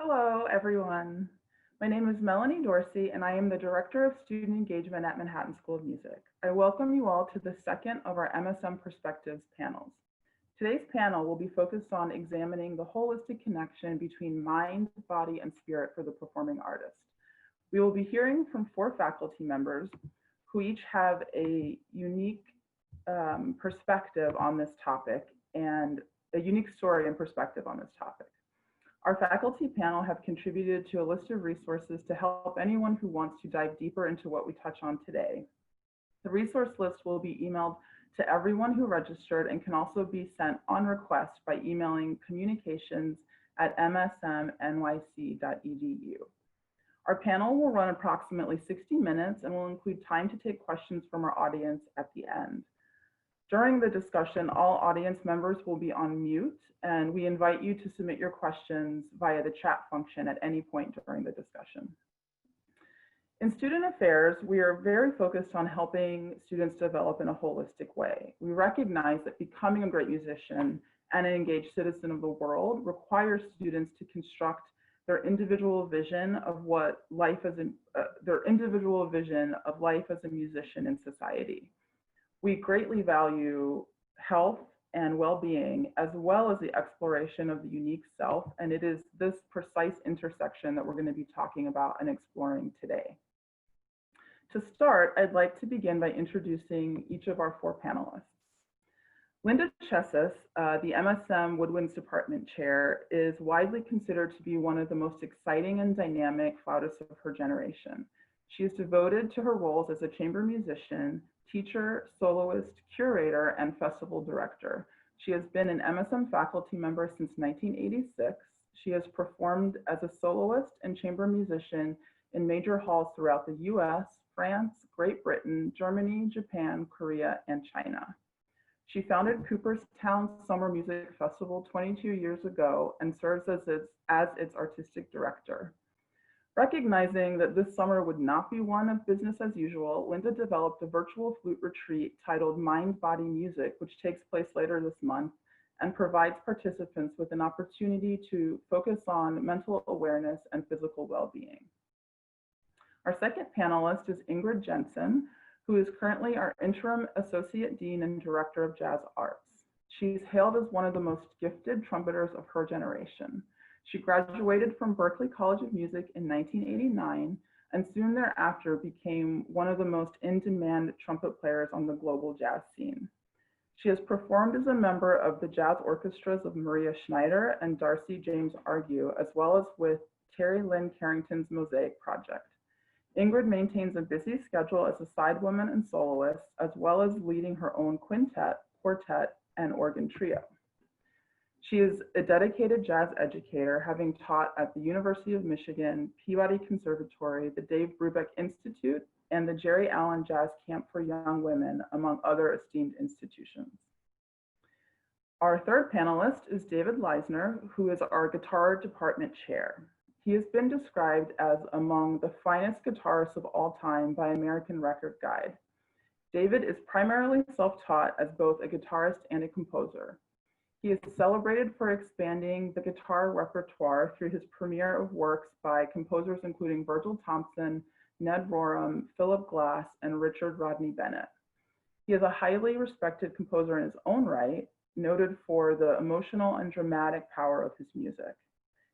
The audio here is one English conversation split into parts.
Hello, everyone. My name is Melanie Dorsey, and I am the Director of Student Engagement at Manhattan School of Music. I welcome you all to the second of our MSM Perspectives panels. Today's panel will be focused on examining the holistic connection between mind, body, and spirit for the performing artist. We will be hearing from four faculty members who each have a unique perspective on this topic and a unique story and perspective on this topic. Our faculty panel have contributed to a list of resources to help anyone who wants to dive deeper into what we touch on today. The resource list will be emailed to everyone who registered and can also be sent on request by emailing communications@msmnyc.edu. Our panel will run approximately 60 minutes and will include time to take questions from our audience at the end. During the discussion, all audience members will be on mute, and we invite you to submit your questions via the chat function at any point during the discussion. In student affairs, we are very focused on helping students develop in a holistic way. We recognize that becoming a great musician and an engaged citizen of the world requires students to construct their individual vision of what life as a musician in society. We greatly value health and well-being, as well as the exploration of the unique self, and it is this precise intersection that we're going to be talking about and exploring today. To start, I'd like to begin by introducing each of our four panelists. Linda Chessis, the MSM Woodwinds Department Chair, is widely considered to be one of the most exciting and dynamic flautists of her generation. She is devoted to her roles as a chamber musician, teacher, soloist, curator, and festival director. She has been an MSM faculty member since 1986. She has performed as a soloist and chamber musician in major halls throughout the US, France, Great Britain, Germany, Japan, Korea, and China. She founded Cooperstown Summer Music Festival 22 years ago and serves as its artistic director. Recognizing that this summer would not be one of business as usual, Linda developed a virtual flute retreat titled Mind, Body, Music, which takes place later this month and provides participants with an opportunity to focus on mental awareness and physical well-being. Our second panelist is Ingrid Jensen, who is currently our interim associate dean and director of jazz arts. She's hailed as one of the most gifted trumpeters of her generation. She graduated from Berklee College of Music in 1989 and soon thereafter became one of the most in-demand trumpet players on the global jazz scene. She has performed as a member of the jazz orchestras of Maria Schneider and Darcy James Argue, as well as with Terry Lynn Carrington's Mosaic Project. Ingrid maintains a busy schedule as a sidewoman and soloist, as well as leading her own quintet, quartet, and organ trio. She is a dedicated jazz educator, having taught at the University of Michigan, Peabody Conservatory, the Dave Brubeck Institute, and the Jerry Allen Jazz Camp for Young Women, among other esteemed institutions. Our third panelist is David Liza Nur, who is our guitar department chair. He has been described as among the finest guitarists of all time by American Record Guide. David is primarily self-taught as both a guitarist and a composer. He is celebrated for expanding the guitar repertoire through his premiere of works by composers including Virgil Thompson, Ned Rorem, Philip Glass, and Richard Rodney Bennett. He is a highly respected composer in his own right, noted for the emotional and dramatic power of his music.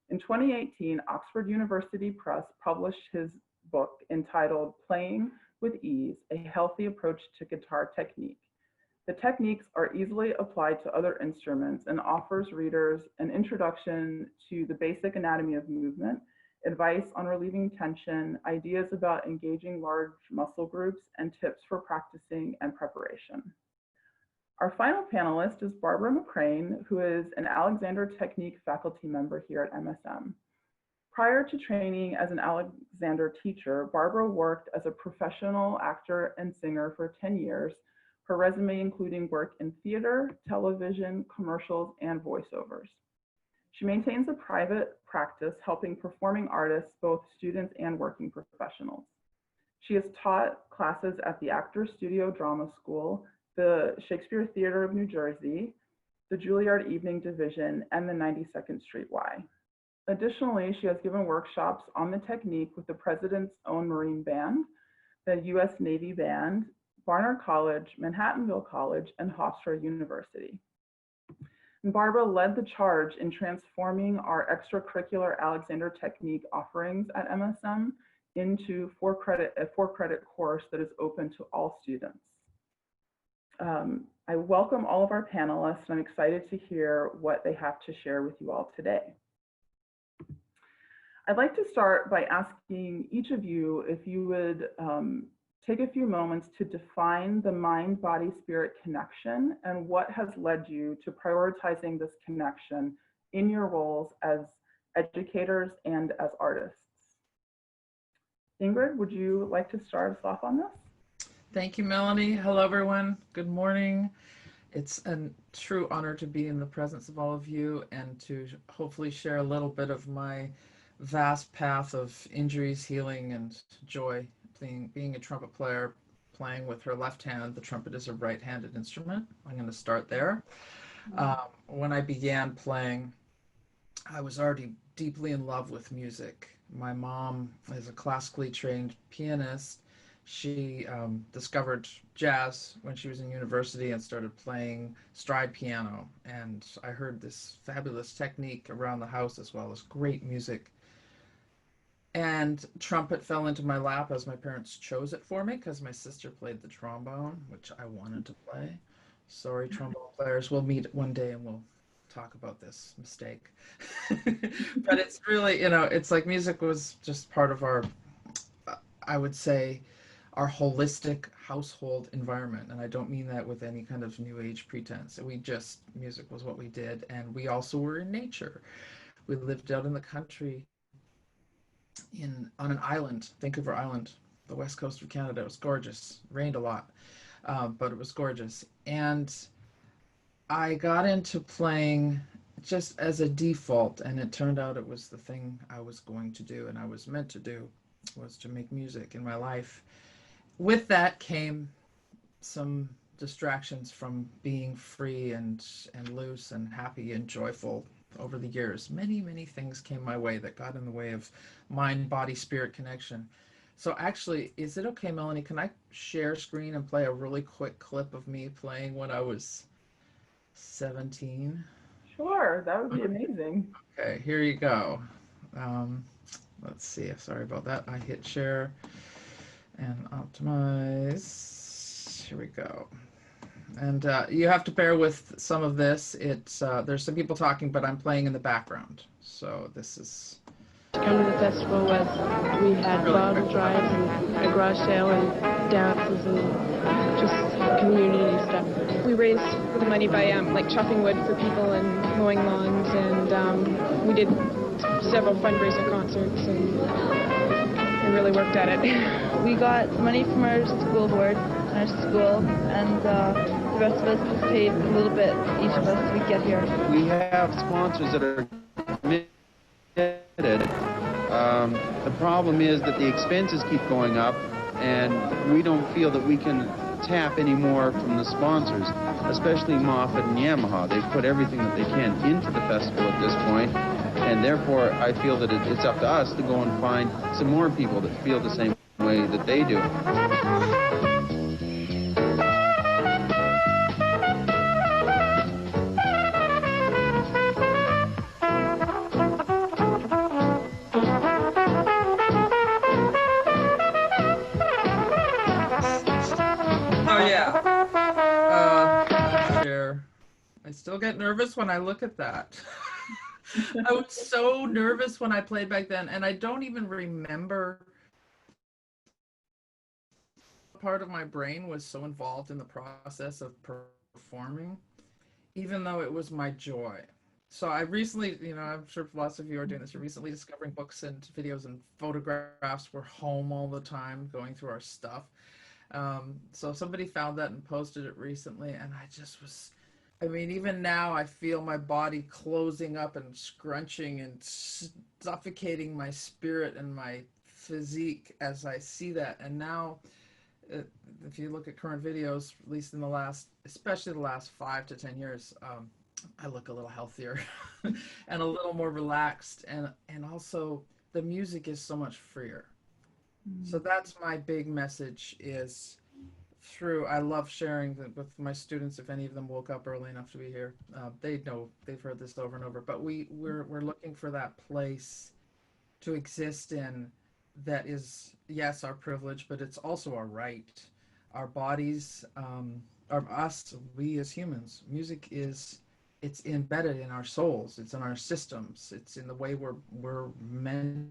In 2018, Oxford University Press published his book entitled Playing with Ease, A Healthy Approach to Guitar Technique. The techniques are easily applied to other instruments and offers readers an introduction to the basic anatomy of movement, advice on relieving tension, ideas about engaging large muscle groups, and tips for practicing and preparation. Our final panelist is Barbara Mccrane, who is an Alexander Technique faculty member here at MSM. Prior to training as an Alexander teacher, Barbara worked as a professional actor and singer for 10 years, her resume including work in theater, television, commercials, and voiceovers. She maintains a private practice helping performing artists, both students and working professionals. She has taught classes at the Actors Studio Drama School, the Shakespeare Theater of New Jersey, the Juilliard Evening Division, and the 92nd Street Y. Additionally, she has given workshops on the technique with the President's Own Marine Band, the U.S. Navy Band, Barnard College, Manhattanville College, and Hofstra University. And Barbara led the charge in transforming our extracurricular Alexander Technique offerings at MSM into a four-credit course that is open to all students. I welcome all of our panelists, and I'm excited to hear what they have to share with you all today. I'd like to start by asking each of you if you would take a few moments to define the mind-body-spirit connection and what has led you to prioritizing this connection in your roles as educators and as artists. Ingrid, would you like to start us off on this? Thank you, Melanie. Hello, everyone. Good morning. It's a true honor to be in the presence of all of you and to hopefully share a little bit of my vast path of injuries, healing, and joy. Being a trumpet player, playing with her left hand, the trumpet is a right-handed instrument. I'm going to start there. When I began playing, I was already deeply in love with music. My mom is a classically trained pianist. She discovered jazz when she was in university and started playing stride piano. And I heard this fabulous technique around the house as well as great music. And trumpet fell into my lap as my parents chose it for me because my sister played the trombone, which I wanted to play. Sorry, trombone players, we'll meet one day and we'll talk about this mistake. But it's really, it's like music was just part of our, I would say, our holistic household environment. And I don't mean that with any kind of new age pretense. Music was what we did. And we also were in nature. We lived out in the country on an island, Vancouver Island, the west coast of Canada. It was gorgeous. It rained a lot, but it was gorgeous. And I got into playing just as a default, and it turned out it was the thing I was going to do and I was meant to do, was to make music in my life. With that came some distractions from being free and loose and happy and joyful. Over the years, many things came my way that got in the way of mind, body, spirit connection. So actually, is it okay, Melanie, can I share screen and play a really quick clip of me playing when I was 17? Sure, that would be amazing. Okay, here you go. Let's see, sorry about that. I hit share and optimize. Here we go. And you have to bear with some of this. There's some people talking, but I'm playing in the background. So this is... Come to the festival was we had bottle drives and a garage sale and dances and just community stuff. We raised the money by like chopping wood for people and mowing lawns, and we did several fundraiser concerts and really worked at it. We got money from our school board and our school, and the rest of us just paid a little bit, each of us, to get here. We have sponsors that are committed. The problem is that the expenses keep going up, and we don't feel that we can tap any more from the sponsors, especially Moffat and Yamaha. They've put everything that they can into the festival at this point, and therefore I feel that it's up to us to go and find some more people that feel the same way that they do. I still get nervous when I look at that. I was so nervous when I played back then, and I don't even remember. Part of my brain was so involved in the process of performing, even though it was my joy. So I recently, I'm sure lots of you are doing this, you're recently discovering books and videos and photographs. We're home all the time going through our stuff. So somebody found that and posted it recently, and I just was, even now I feel my body closing up and scrunching and suffocating my spirit and my physique as I see that. And now, if you look at current videos, at least in especially the last 5 to 10 years, I look a little healthier and a little more relaxed, and also the music is so much freer. So that's my big message is through, I love sharing with my students. If any of them woke up early enough to be here, they know, they've heard this over and over, but we're looking for that place to exist in that is, yes, our privilege, but it's also our right. Our bodies, we as humans, music is, it's embedded in our souls, it's in our systems, it's in the way we're meant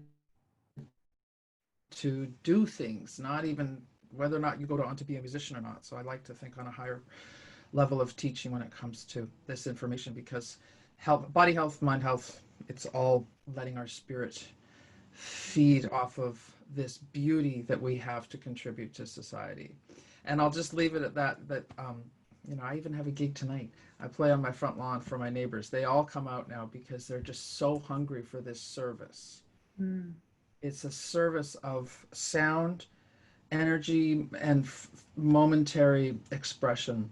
to do things, not even whether or not you go on to be a musician or not. So I like to think on a higher level of teaching when it comes to this information, because health, body health, mind health, it's all letting our spirit feed off of this beauty that we have to contribute to society. And I'll just leave it at that, you know, I even have a gig tonight. I play on my front lawn for my neighbors. They all come out now because they're just so hungry for this service. It's a service of sound, energy, and momentary expression.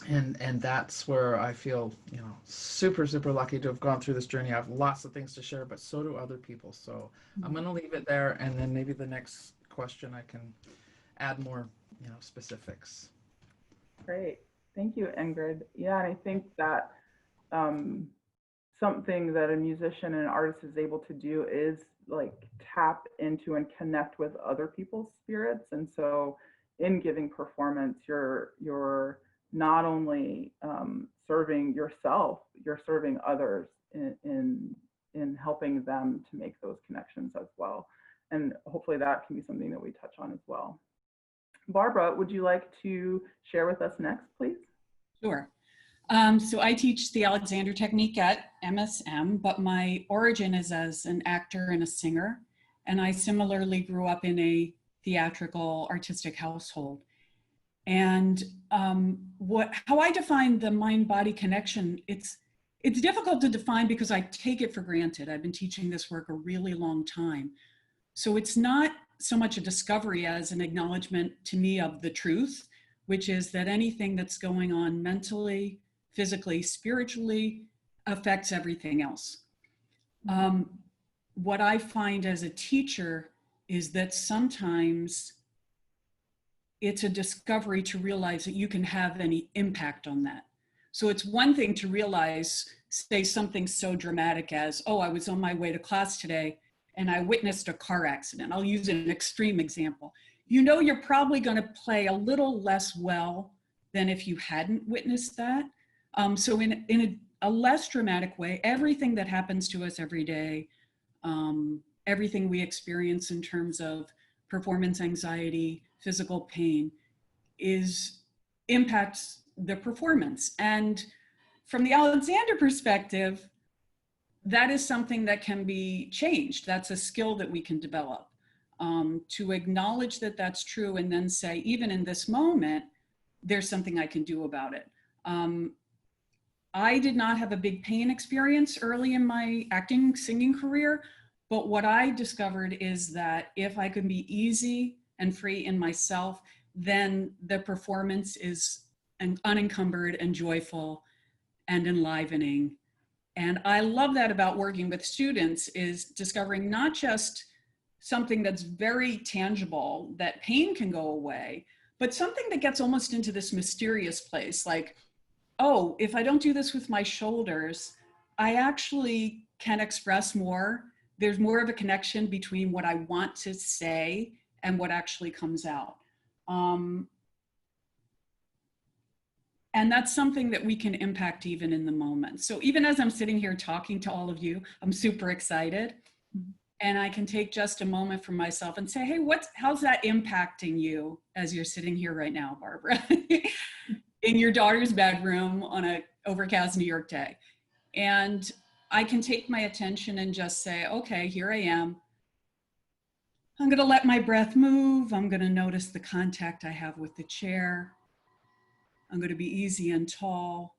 And that's where I feel, you know, super, super lucky to have gone through this journey. I have lots of things to share, but so do other people. So I'm going to leave it there. And then maybe the next question I can add more, you know, specifics. Great. Thank you, Ingrid. Yeah, and I think that something that a musician and an artist is able to do is like tap into and connect with other people's spirits. And so in giving performance, you're not only serving yourself, you're serving others in helping them to make those connections as well. And hopefully that can be something that we touch on as well. Barbara, would you like to share with us next, please? Sure. So I teach the Alexander technique at MSM, but my origin is as an actor and a singer. And I similarly grew up in a theatrical artistic household. And how I define the mind-body connection, it's difficult to define because I take it for granted. I've been teaching this work a really long time. So it's not so much a discovery as an acknowledgement to me of the truth, which is that anything that's going on mentally, physically, spiritually affects everything else. What I find as a teacher is that sometimes it's a discovery to realize that you can have any impact on that. So it's one thing to realize, say something so dramatic as, oh, I was on my way to class today and I witnessed a car accident. I'll use an extreme example. You know, you're probably going to play a little less well than if you hadn't witnessed that. So in a less dramatic way, everything that happens to us every day, everything we experience in terms of performance anxiety, physical pain, impacts the performance. And from the Alexander perspective, that is something that can be changed. That's a skill that we can develop. To acknowledge that that's true and then say, even in this moment, there's something I can do about it. I did not have a big pain experience early in my acting, singing career, but what I discovered is that if I can be easy and free in myself, then the performance is unencumbered and joyful and enlivening. And I love that about working with students, is discovering not just something that's very tangible, that pain can go away, but something that gets almost into this mysterious place, like, oh, if I don't do this with my shoulders, I actually can express more. There's more of a connection between what I want to say and what actually comes out. And that's something that we can impact even in the moment. So even as I'm sitting here talking to all of you, I'm super excited. And I can take just a moment for myself and say, hey, how's that impacting you as you're sitting here right now, Barbara, in your daughter's bedroom on an overcast New York day? And I can take my attention and just say, okay, here I am. I'm going to let my breath move. I'm going to notice the contact I have with the chair. I'm going to be easy and tall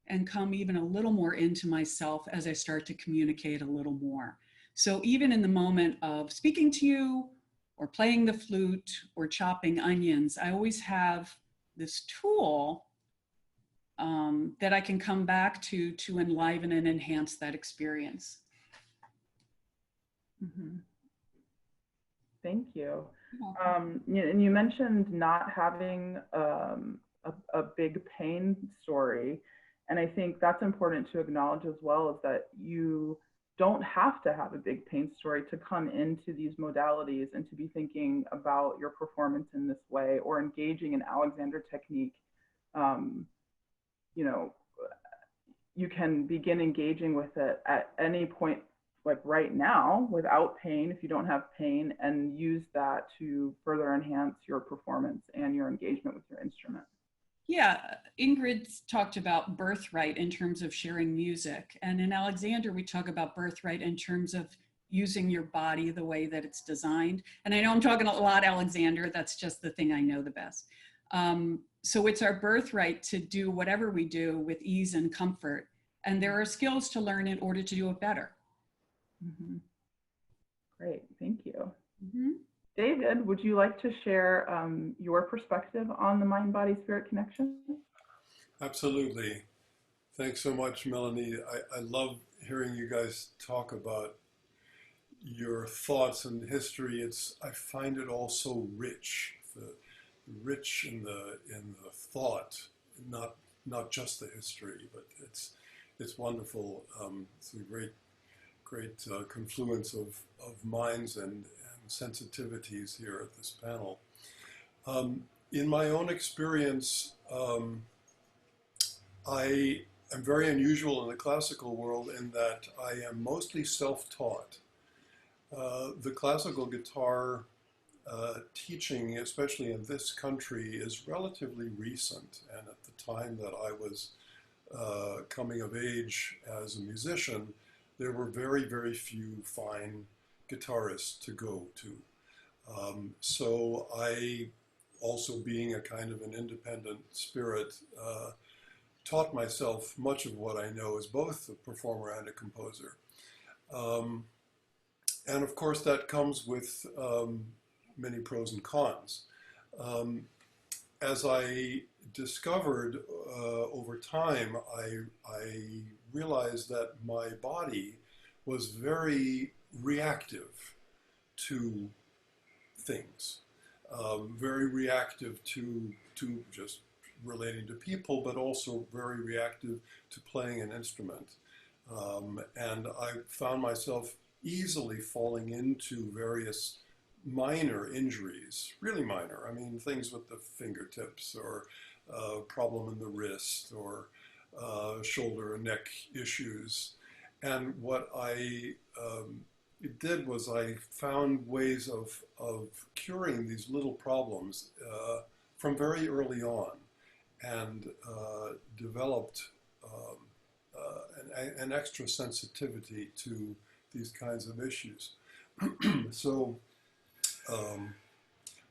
and come even a little more into myself as I start to communicate a little more. So even in the moment of speaking to you or playing the flute or chopping onions, I always have this tool that I can come back to enliven and enhance that experience. Mm-hmm. Thank you. And you mentioned not having a big pain story. And I think that's important to acknowledge as well, is that you don't have to have a big pain story to come into these modalities and to be thinking about your performance in this way or engaging in Alexander technique. You know, you can begin engaging with it at any point, like right now, without pain, if you don't have pain, and use that to further enhance your performance and your engagement with your instrument. Yeah, Ingrid talked about birthright in terms of sharing music. And in Alexander, we talk about birthright in terms of using your body the way that it's designed. And I know I'm talking a lot, Alexander, that's just the thing I know the best. So it's our birthright to do whatever we do with ease and comfort. And there are skills to learn in order to do it better. Mm-hmm. Great, thank you. Mm-hmm. David, would you like to share your perspective on the mind-body-spirit connection? Absolutely. Thanks so much, Melanie. I love hearing you guys talk about your thoughts and history. I find it all so rich, rich in the thought, not just the history, but it's wonderful. It's a great confluence of minds and sensitivities here at this panel. In my own experience, I am very unusual in the classical world in that I am mostly self-taught. The classical guitar teaching, especially in this country, is relatively recent. And at the time that I was coming of age as a musician, there were very, very few fine guitarists to go to. So I, also being a kind of an independent spirit, taught myself much of what I know as both a performer and a composer. And of course that comes with many pros and cons. As I discovered over time, I realized that my body was very reactive to things, very reactive to just relating to people, but also very reactive to playing an instrument. And I found myself easily falling into various minor injuries, really minor. I mean, things with the fingertips, or problem in the wrist, or shoulder and neck issues. And what I did was I found ways of curing these little problems from very early on, and developed an extra sensitivity to these kinds of issues. So,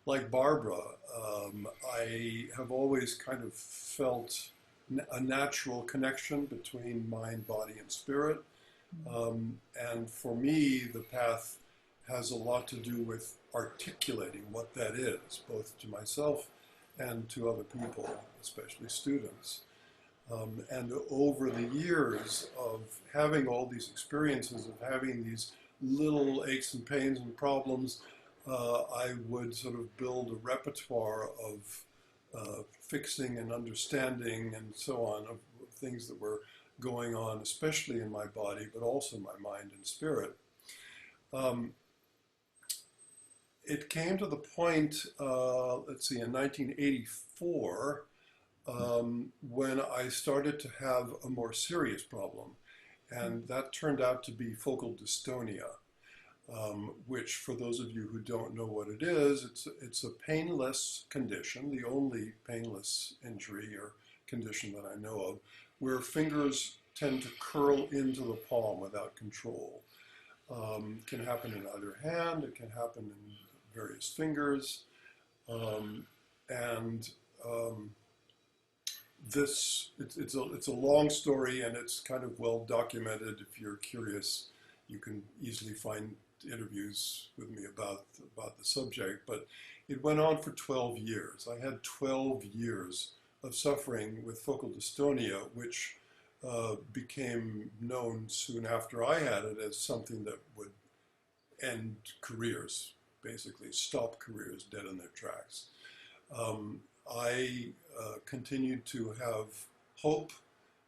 like Barbara, I have always kind of felt a natural connection between mind, body, and spirit. And for me, the path has a lot to do with articulating what that is, both to myself and to other people, especially students. And over the years of having all these experiences, of having these little aches and pains and problems, I would sort of build a repertoire of fixing and understanding and so on, of things that were going on, especially in my body, but also my mind and spirit. It came to the point, let's see, in 1984, when I started to have a more serious problem. And that turned out to be focal dystonia, which, for those of you who don't know what it is, it's a painless condition, the only painless injury or condition that I know of, where fingers tend to curl into the palm without control. It can happen in either hand, it can happen in various fingers, it's a long story, and it's kind of well documented. If you're curious, you can easily find interviews with me about the subject, but it went on for 12 years. I had 12 years of suffering with focal dystonia, which became known soon after I had it as something that would end careers, basically stop careers dead in their tracks. I continued to have hope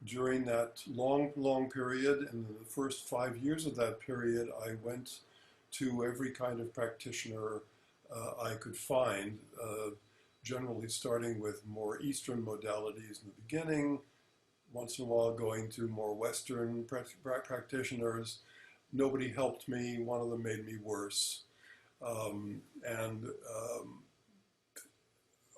during that long period. And in the first 5 years of that period, I went to every kind of practitioner I could find, generally starting with more Eastern modalities in the beginning, once in a while going to more Western practitioners. Nobody helped me. One of them made me worse.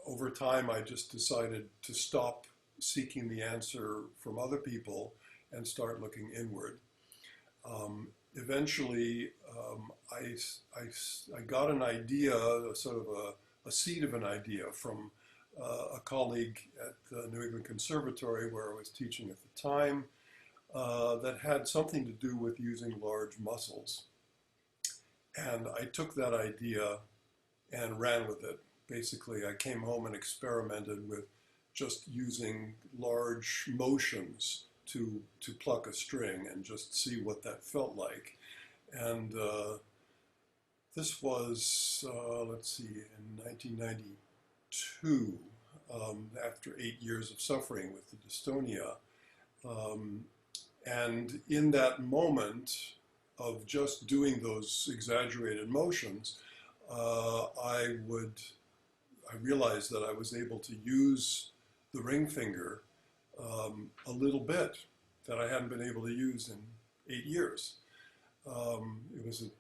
Over time, I just decided to stop seeking the answer from other people and start looking inward. Eventually, I got an idea, sort of a seed of an idea from a colleague at the New England Conservatory where I was teaching at the time, that had something to do with using large muscles. And I took that idea and ran with it. Basically, I came home and experimented with just using large motions to pluck a string and just see what that felt like. And this was, let's see, in 1992, after 8 years of suffering with the dystonia. And in that moment of just doing those exaggerated motions, I realized that I was able to use the ring finger a little bit that I hadn't been able to use in 8 years. It was an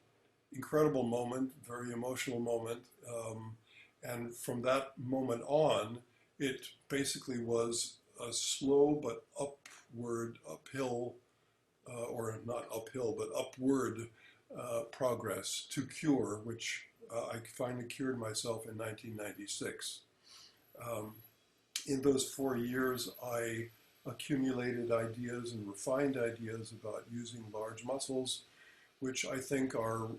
incredible moment, very emotional moment. And from that moment on, it basically was a slow but uphill, or not uphill, but upward progress to cure, which I finally cured myself in 1996. In those 4 years, I accumulated ideas and refined ideas about using large muscles, which I think are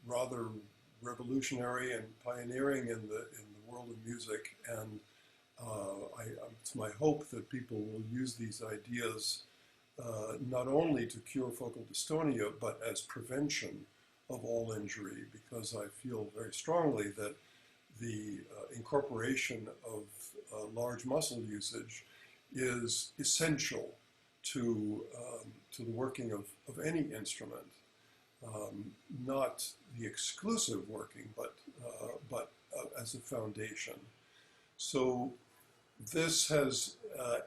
rather revolutionary and pioneering in the world of music. And it's my hope that people will use these ideas not only to cure focal dystonia, but as prevention of all injury, because I feel very strongly that the incorporation of large muscle usage is essential to the working of any instrument. Not the exclusive working, but as a foundation. So this has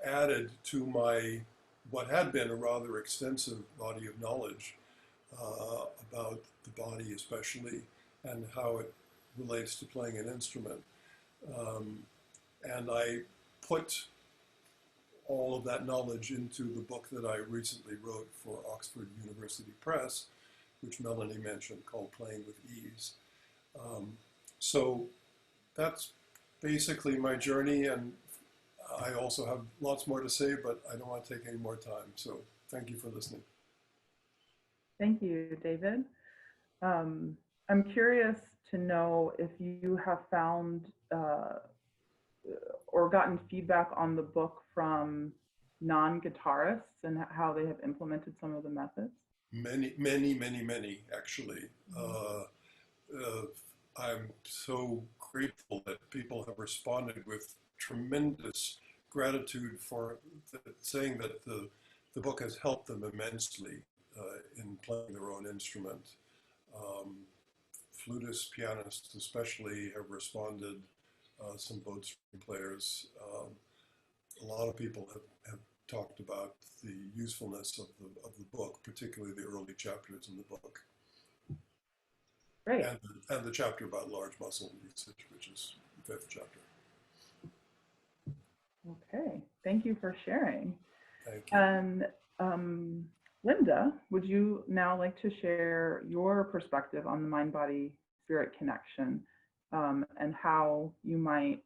added to my, what had been a rather extensive body of knowledge about the body especially, and how it relates to playing an instrument. And I put all of that knowledge into the book that I recently wrote for Oxford University Press, which Melanie mentioned, called Playing with Ease. So that's basically my journey, and I also have lots more to say, but I don't want to take any more time. So thank you for listening. Thank you, David. I'm curious to know if you have found or gotten feedback on the book from non-guitarists and how they have implemented some of the methods. Many, actually. I'm so grateful that people have responded with tremendous gratitude for saying that the book has helped them immensely in playing their own instrument. Flutists, pianists especially have responded, some bowed string players. A lot of people have talked about the usefulness of the book, particularly the early chapters in the book. Great. And the chapter about large muscle usage, which is the 5th chapter. Okay, thank you for sharing. Thank you. And Linda, would you now like to share your perspective on the mind-body-spirit connection and how you might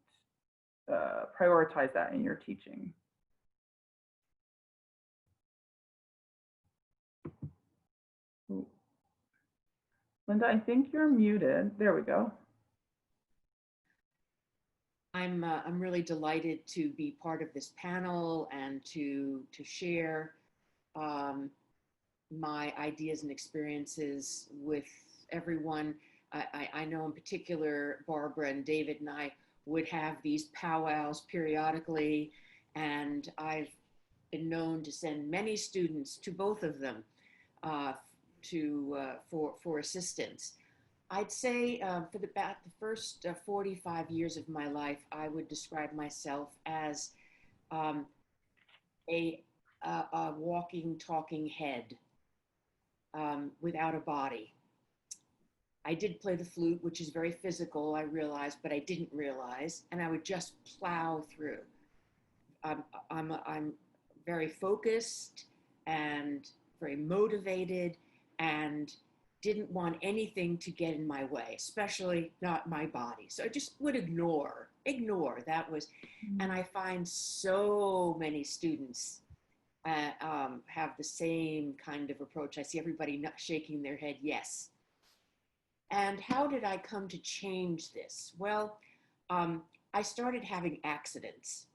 prioritize that in your teaching? Ooh. Linda, I think you're muted. There we go. I'm really delighted to be part of this panel and to share my ideas and experiences with everyone. I know in particular, Barbara and David and I would have these powwows periodically, and I've been known to send many students to both of them for assistance. I'd say for about the first 45 years of my life, I would describe myself as a walking, talking head without a body. I did play the flute, which is very physical, I realized, but I didn't realize, and I would just plow through. I'm very focused and very motivated and didn't want anything to get in my way, especially not my body. So I just would ignore. That was, and I find so many students have the same kind of approach. I see everybody shaking their head, yes. And how did I come to change this? Well, I started having accidents.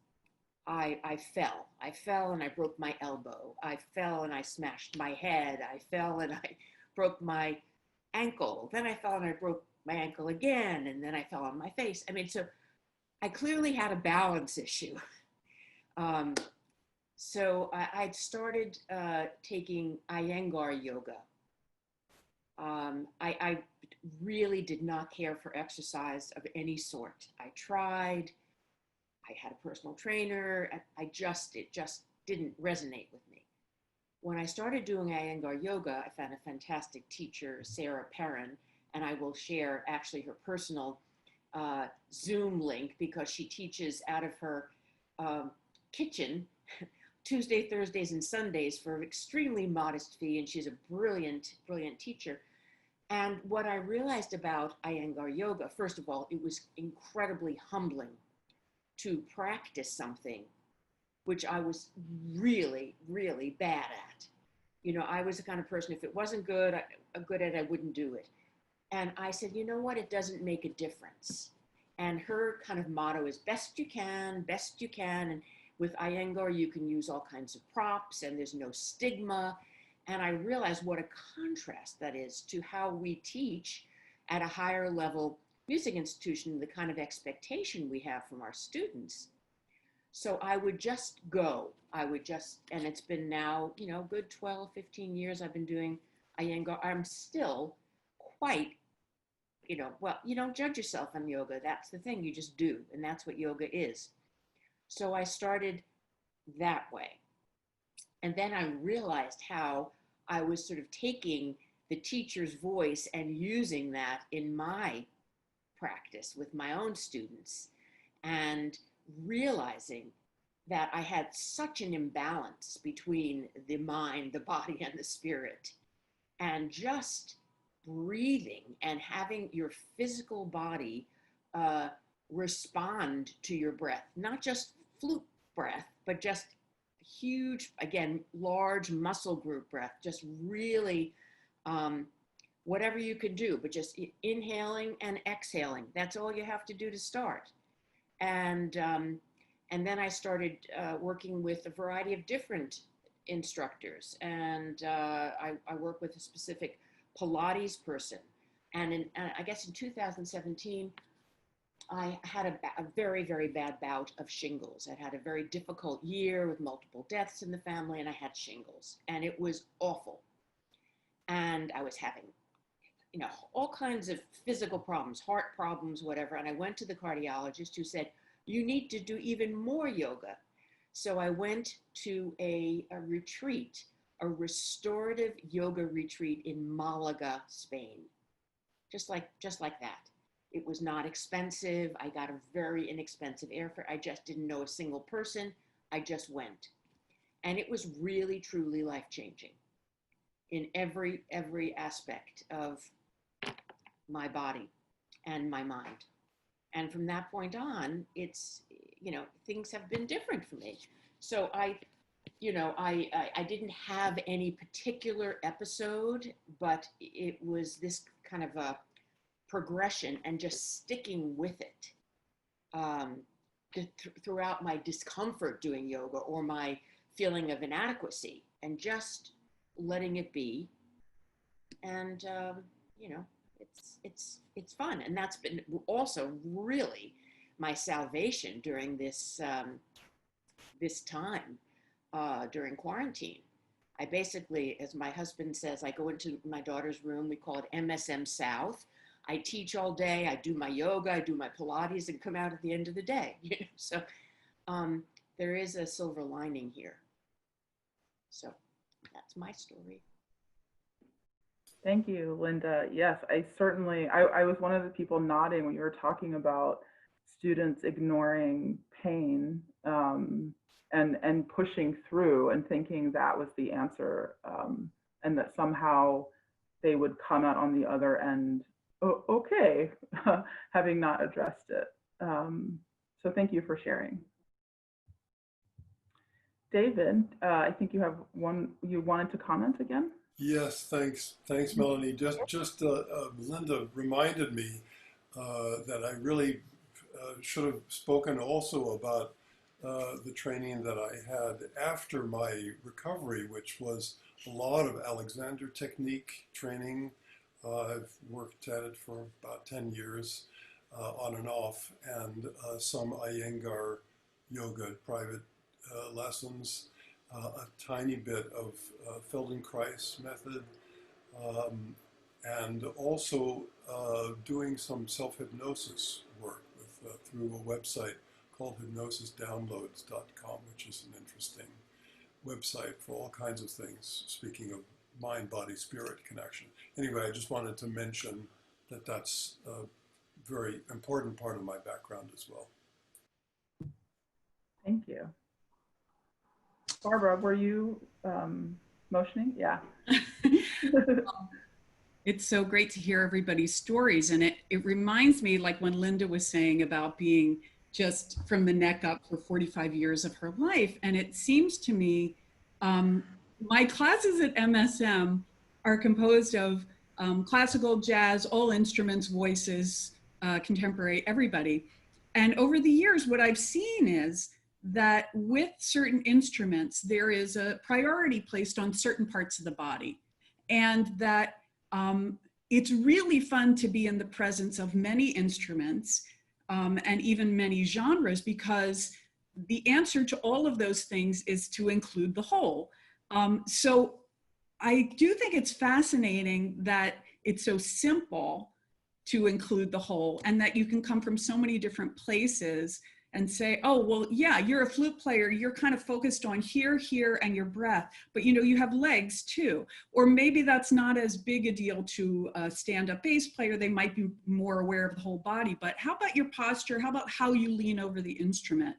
I fell and I broke my elbow. I fell and I smashed my head. I fell and I broke my ankle. Then I fell and I broke my ankle again. And then I fell on my face. I mean, so I clearly had a balance issue. So I'd started taking Iyengar Yoga. I really did not care for exercise of any sort. I tried. I had a personal trainer. It just didn't resonate with me. When I started doing Iyengar Yoga, I found a fantastic teacher, Sarah Perrin, and I will share actually her personal Zoom link because she teaches out of her kitchen Tuesday, Thursdays, and Sundays for an extremely modest fee, and she's a brilliant, brilliant teacher. And what I realized about Iyengar Yoga, first of all, it was incredibly humbling to practice something which I was really, really bad at. You know, I was the kind of person, if it wasn't good at it, I wouldn't do it. And I said, you know what, it doesn't make a difference. And her kind of motto is best you can. And with Iyengar, you can use all kinds of props and there's no stigma. And I realized what a contrast that is to how we teach at a higher level music institution, the kind of expectation we have from our students. So I would just go. And it's been now, you know, good 12, 15 years I've been doing Iyengar. I'm still quite, you know, well, you don't judge yourself on yoga. That's the thing, you just do. And that's what yoga is. So I started that way. And then I realized how I was sort of taking the teacher's voice and using that in my practice with my own students and realizing that I had such an imbalance between the mind, the body, and the spirit. And just breathing and having your physical body respond to your breath, not just flute breath, but just huge, again, large muscle group breath, just really whatever you can do, but just inhaling and exhaling. That's all you have to do to start. And then I started working with a variety of different instructors. And I work with a specific Pilates person. And I guess in 2017, I had a very, very bad bout of shingles. I'd had a very difficult year with multiple deaths in the family, and I had shingles. And it was awful. And I was having, you know, all kinds of physical problems, heart problems, whatever. And I went to the cardiologist who said, you need to do even more yoga. So I went to a retreat, a restorative yoga retreat in Malaga, Spain. Just like that. It was not expensive. I got a very inexpensive airfare. I just didn't know a single person. I just went. And it was really, truly life-changing in every aspect of my body and my mind. And from that point on, it's, you know, things have been different for me. So I didn't have any particular episode, but it was this kind of a progression and just sticking with it throughout my discomfort doing yoga or my feeling of inadequacy, and just letting it be. And you know, it's fun, and that's been also really my salvation during this this time during quarantine. I basically, as my husband says, I go into my daughter's room. We call it MSM South. I teach all day. I do my yoga. I do my Pilates, and come out at the end of the day. You know? So there is a silver lining here. So that's my story. Thank you, Linda. Yes, I was one of the people nodding when you were talking about students ignoring pain and pushing through and thinking that was the answer, and that somehow they would come out on the other end, okay, having not addressed it. So thank you for sharing. David, I think you have you wanted to comment again? Yes, thanks, Melanie. Just Linda reminded me that I really should have spoken also about the training that I had after my recovery, which was a lot of Alexander technique training. I've worked at it for about 10 years on and off, and some Iyengar Yoga private lessons, a tiny bit of Feldenkrais method, and also doing some self-hypnosis work through a website called hypnosisdownloads.com, which is an interesting website for all kinds of things, speaking of mind, body, spirit connection. Anyway, I just wanted to mention that that's a very important part of my background as well. Thank you. Barbara, were you motioning? Yeah. It's so great to hear everybody's stories. And it reminds me, like when Linda was saying about being just from the neck up for 45 years of her life. And it seems to me, my classes at MSM are composed of classical, jazz, all instruments, voices, contemporary, everybody. And over the years, what I've seen is that with certain instruments, there is a priority placed on certain parts of the body. And that it's really fun to be in the presence of many instruments and even many genres, because the answer to all of those things is to include the whole. So I do think it's fascinating that it's so simple to include the whole, and that you can come from so many different places and say, oh, well, yeah, you're a flute player. You're kind of focused on here, here, and your breath. But, you know, you have legs too. Or maybe that's not as big a deal to a stand-up bass player. They might be more aware of the whole body. But how about your posture? How about how you lean over the instrument?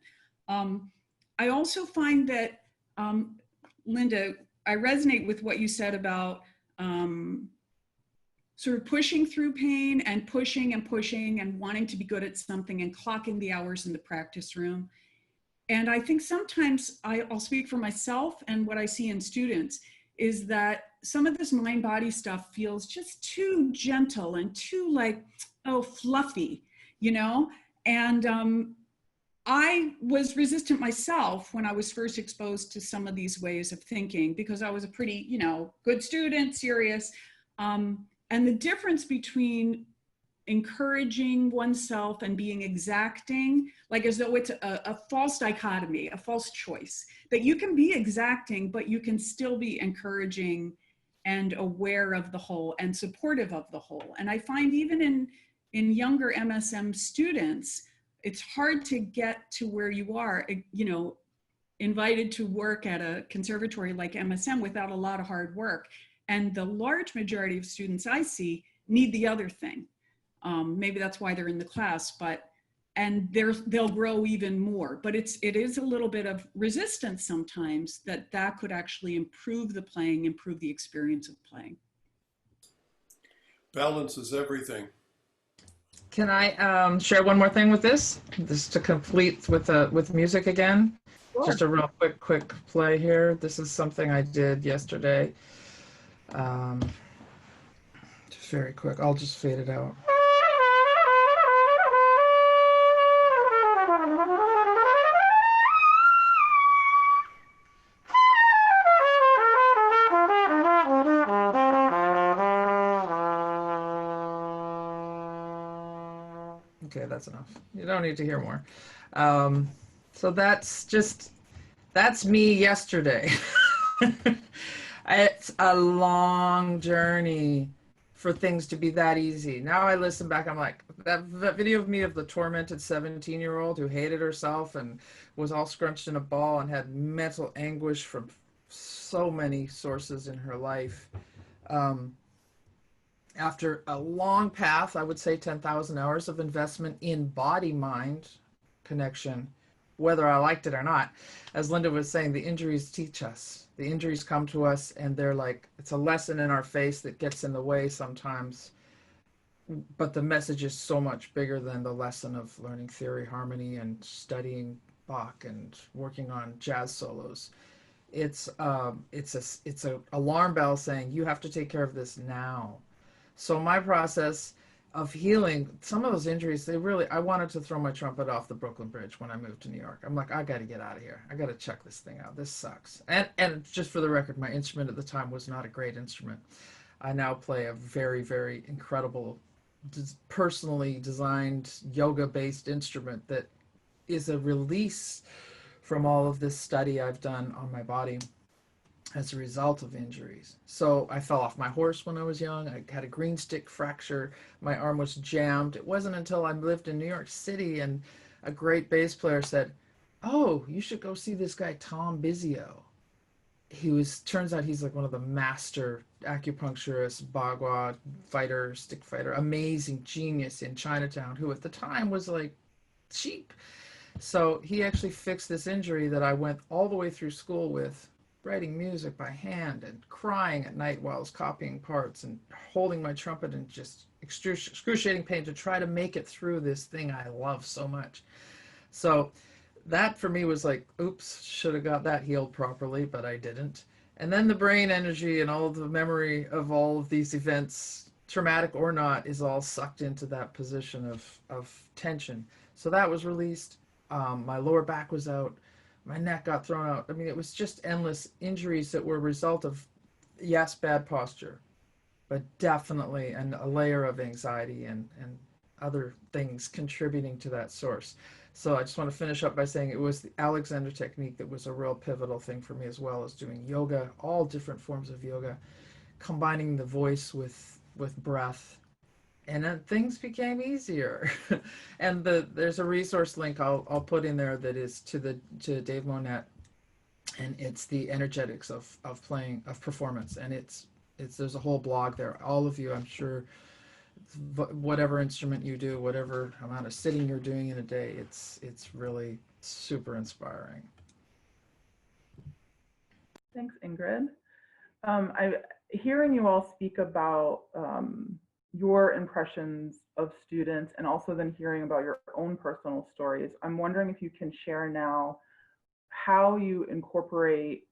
I also find that, Linda, I resonate with what you said about sort of pushing through pain and pushing and wanting to be good at something and clocking the hours in the practice room. And I think sometimes I'll speak for myself, and what I see in students is that some of this mind-body stuff feels just too gentle and too like, oh, fluffy, you know? And I was resistant myself when I was first exposed to some of these ways of thinking, because I was a pretty, you know, good student, serious. And the difference between encouraging oneself and being exacting, like as though it's a false dichotomy, a false choice, that you can be exacting, but you can still be encouraging and aware of the whole and supportive of the whole. And I find even in younger MSM students, it's hard to get to where you are, you know, invited to work at a conservatory like MSM without a lot of hard work. And the large majority of students I see need the other thing. Maybe that's why they're in the class, and they'll grow even more. But it is a little bit of resistance sometimes that could actually improve the playing, improve the experience of playing. Balance is everything. Can I share one more thing with this to complete with music again? Sure. Just a real quick play here. This is something I did yesterday. Very quick. I'll just fade it out. Okay, that's enough. You don't need to hear more. So that's me yesterday. It's a long journey for things to be that easy. Now I listen back, I'm like, that video of me of the tormented 17-year-old who hated herself and was all scrunched in a ball and had mental anguish from so many sources in her life. After a long path, I would say 10,000 hours of investment in body-mind connection, whether I liked it or not. As Linda was saying, the injuries teach us. The injuries come to us and they're like, it's a lesson in our face that gets in the way sometimes. But the message is so much bigger than the lesson of learning theory, harmony, and studying Bach and working on jazz solos. It's a alarm bell saying you have to take care of this now. So my process of healing, some of those injuries, I wanted to throw my trumpet off the Brooklyn Bridge when I moved to New York. I'm like, I got to get out of here. I got to check this thing out. This sucks. And just for the record, my instrument at the time was not a great instrument. I now play a very, very incredible, personally designed yoga-based instrument that is a release from all of this study I've done on my body as a result of injuries. So I fell off my horse when I was young. I had a green stick fracture. My arm was jammed. It wasn't until I lived in New York City and a great bass player said, oh, you should go see this guy, Tom Bizzio. Turns out he's like one of the master acupuncturists, bagua fighter, stick fighter, amazing genius in Chinatown, who at the time was like cheap. So he actually fixed this injury that I went all the way through school with, writing music by hand and crying at night while I was copying parts and holding my trumpet in just excruciating pain to try to make it through this thing I love so much. So that for me was like, oops, should have got that healed properly, but I didn't. And then the brain energy and all of the memory of all of these events, traumatic or not, is all sucked into that position of tension. So that was released. My lower back was out. My neck got thrown out. I mean, it was just endless injuries that were a result of, yes, bad posture, but definitely a layer of anxiety and other things contributing to that source. So I just want to finish up by saying it was the Alexander technique that was a real pivotal thing for me, as well as doing yoga, all different forms of yoga, combining the voice with breath. And then things became easier. And there's a resource link I'll put in there that is to Dave Monette, and it's the energetics of performance. And there's a whole blog there. All of you, I'm sure, whatever instrument you do, whatever amount of sitting you're doing in a day, it's really super inspiring. Thanks, Ingrid. Hearing you all speak about your impressions of students and also then hearing about your own personal stories, I'm wondering if you can share now how you incorporate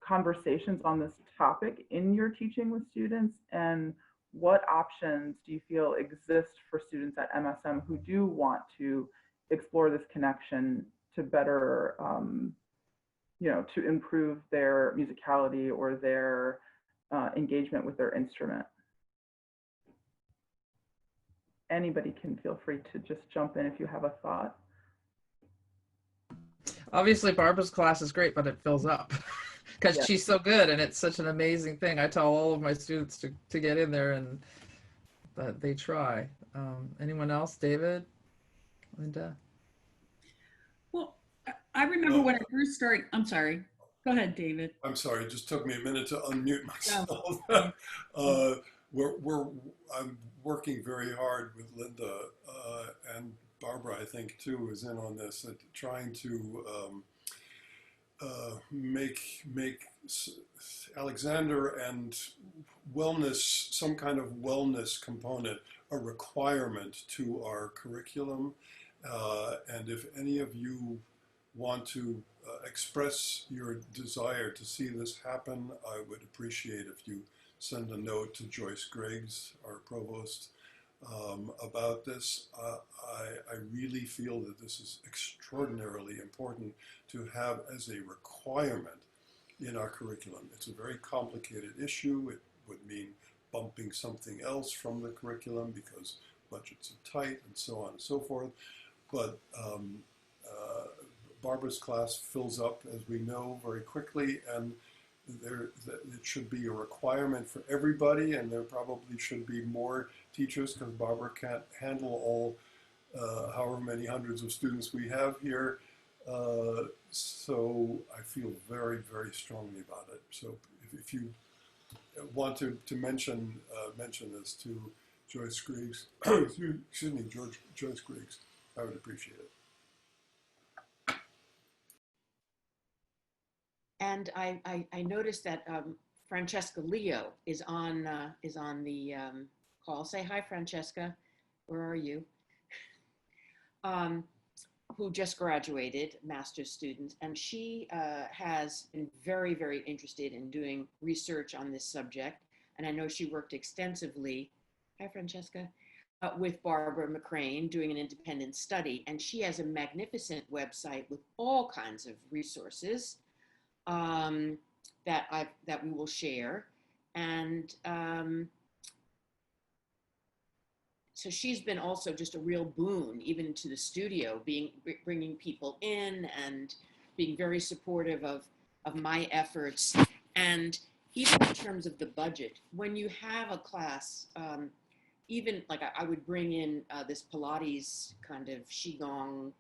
conversations on this topic in your teaching with students, and what options do you feel exist for students at MSM who do want to explore this connection to better, to improve their musicality or their engagement with their instrument? Anybody can feel free to just jump in if you have a thought. Obviously, Barbara's class is great, but it fills up because she's so good, and it's such an amazing thing. I tell all of my students to get in there, and that they try. Anyone else? David? Linda? Well, I remember when I first started. I'm sorry. Go ahead, David. I'm sorry. It just took me a minute to unmute myself. I'm working very hard with Linda and Barbara, I think, too, is in on this, trying to make Alexander and wellness, some kind of wellness component, a requirement to our curriculum. And if any of you want to express your desire to see this happen, I would appreciate if you send a note to Joyce Griggs, our provost, about this. I really feel that this is extraordinarily important to have as a requirement in our curriculum. It's a very complicated issue. It would mean bumping something else from the curriculum because budgets are tight and so on and so forth. But Barbara's class fills up, as we know, very quickly, and it should be a requirement for everybody, and there probably should be more teachers because Barbara can't handle all however many hundreds of students we have here. So I feel very, very strongly about it. So if you want to mention this to Joyce Griggs, excuse me, Joyce Griggs, I would appreciate it. And I noticed that Francesca Leo is on the call. Say hi, Francesca. Where are you? Who just graduated, master's student, and she has been very, very interested in doing research on this subject. And I know she worked extensively, hi Francesca, with Barbara Mccrane doing an independent study. And she has a magnificent website with all kinds of resources that we will share. And so she's been also just a real boon, even to the studio, bringing people in and being very supportive of my efforts. And even in terms of the budget, when you have a class, even like I would bring in this Pilates kind of Qigong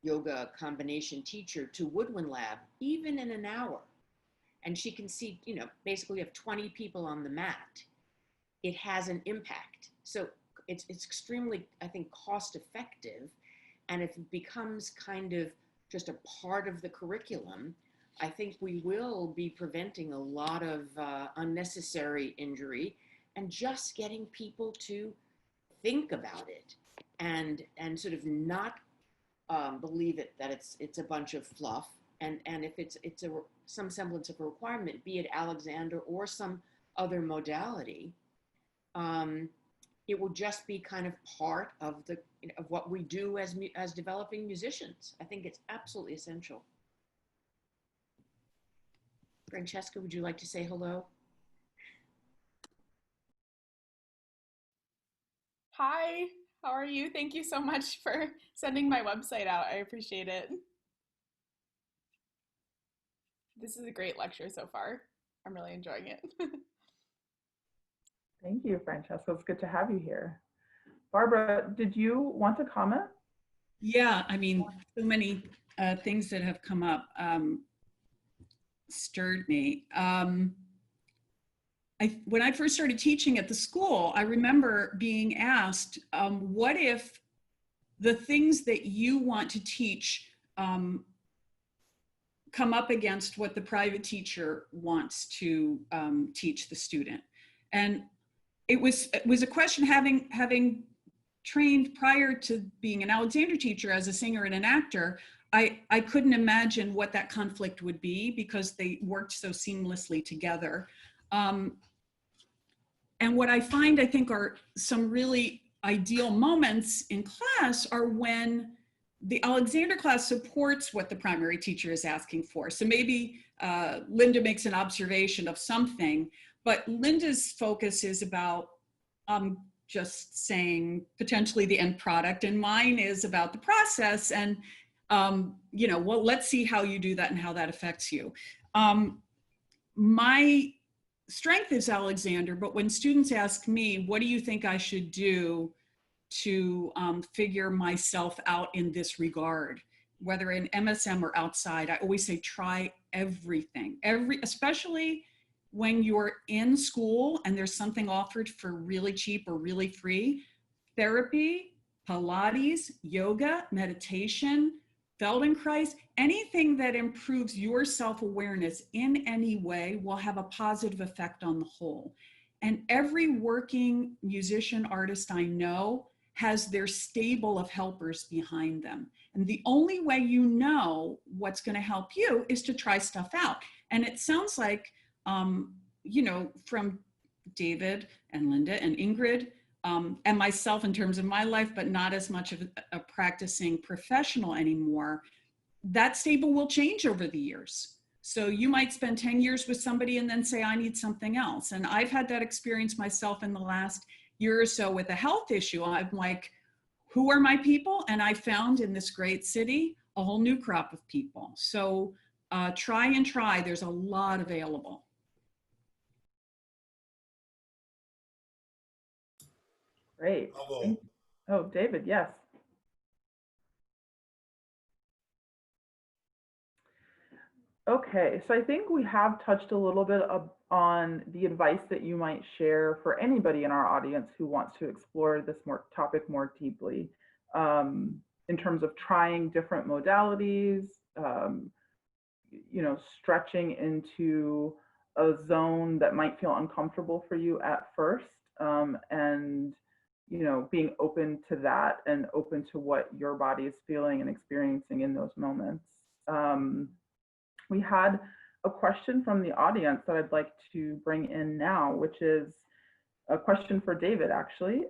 yoga combination teacher to Woodwind Lab, even in an hour. And she can see, you know, basically we have 20 people on the mat. It has an impact. So it's extremely, I think, cost effective. And if it becomes kind of just a part of the curriculum, I think we will be preventing a lot of unnecessary injury and just getting people to think about it and sort of not believe it that it's a bunch of fluff. And if it's some semblance of a requirement, be it Alexander or some other modality, it will just be kind of part of what we do as developing musicians. I think it's absolutely essential. Francesca, would you like to say hello? Hi, how are you? Thank you so much for sending my website out. I appreciate it. This is a great lecture so far. I'm really enjoying it. Thank you, Francesca. It's good to have you here. Barbara, did you want to comment? Yeah, I mean, so many things that have come up stirred me. When I first started teaching at the school, I remember being asked, what if the things that you want to teach come up against what the private teacher wants to teach the student? And it was a question, having trained prior to being an Alexander teacher as a singer and an actor, I couldn't imagine what that conflict would be because they worked so seamlessly together. And what I find, I think, are some really ideal moments in class are when the Alexander class supports what the primary teacher is asking for. So maybe Linda makes an observation of something, but Linda's focus is about just saying potentially the end product, and mine is about the process and, you know, well, let's see how you do that and how that affects you. My strength is Alexander, but when students ask me, what do you think I should do to figure myself out in this regard, whether in MSM or outside, I always say try everything, especially when you're in school and there's something offered for really cheap or really free. Therapy, Pilates, yoga, meditation, Feldenkrais, anything that improves your self-awareness in any way will have a positive effect on the whole. And every working musician, artist I know has their stable of helpers behind them. And the only way you know what's going to help you is to try stuff out. And it sounds like, you know, from David and Linda and Ingrid and myself in terms of my life, but not as much of a practicing professional anymore, that stable will change over the years. So you might spend 10 years with somebody and then say, I need something else. And I've had that experience myself in the last year or so with a health issue, I'm like, who are my people? And I found in this great city a whole new crop of people. So try and try. There's a lot available. Great. Oh, David, yes. Okay, so I think we have touched a little bit on the advice that you might share for anybody in our audience who wants to explore this topic more deeply, in terms of trying different modalities, stretching into a zone that might feel uncomfortable for you at first, and being open to that and open to what your body is feeling and experiencing in those moments. We had a question from the audience that I'd like to bring in now, which is a question for David, actually.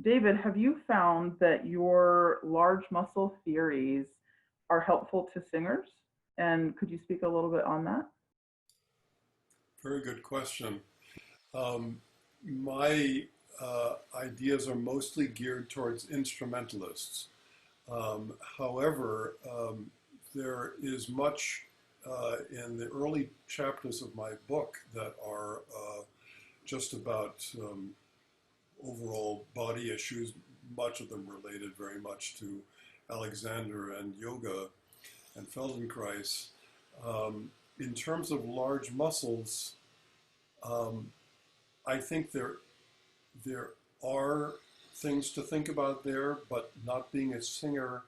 David, have you found that your large muscle theories are helpful to singers? And could you speak a little bit on that? Very good question. My ideas are mostly geared towards instrumentalists. However, there is much in the early chapters of my book that are just about overall body issues, much of them related very much to Alexander and yoga and Feldenkrais. In terms of large muscles, I think there are things to think about there, but not being a singer,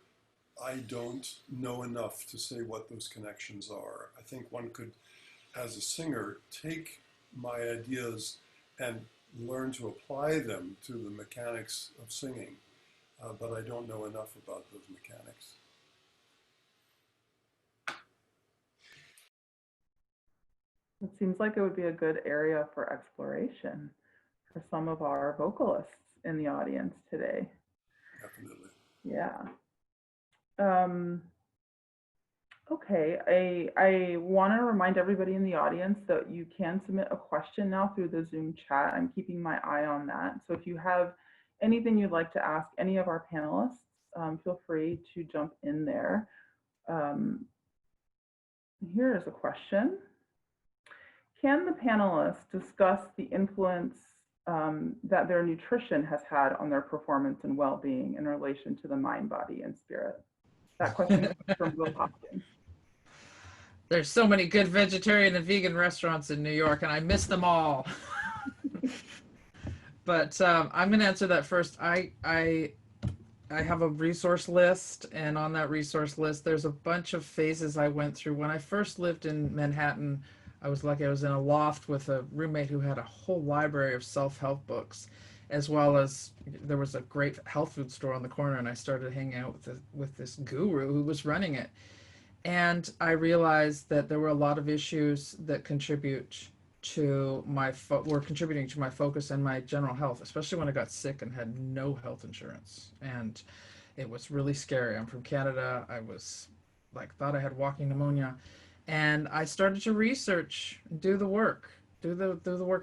I don't know enough to say what those connections are. I think one could, as a singer, take my ideas and learn to apply them to the mechanics of singing, but I don't know enough about those mechanics. It seems like it would be a good area for exploration for some of our vocalists in the audience today. Definitely. Yeah. Okay, I want to remind everybody in the audience that you can submit a question now through the Zoom chat. I'm keeping my eye on that. So if you have anything you'd like to ask any of our panelists, feel free to jump in there. Here is a question. Can the panelists discuss the influence that their nutrition has had on their performance and well-being in relation to the mind, body, and spirit? That question is from Will Hopkins. There's so many good vegetarian and vegan restaurants in New York, and I miss them all. But I'm going to answer that first. I have a resource list, and on that resource list, there's a bunch of phases I went through. When I first lived in Manhattan, I was lucky. I was in a loft with a roommate who had a whole library of self-help books, as well as there was a great health food store on the corner, and I started hanging out with this guru who was running it. And I realized that there were a lot of issues that contribute to were contributing to my focus and my general health, especially when I got sick and had no health insurance. And it was really scary. I'm from Canada. I was thought I had walking pneumonia. And I started to research, do the work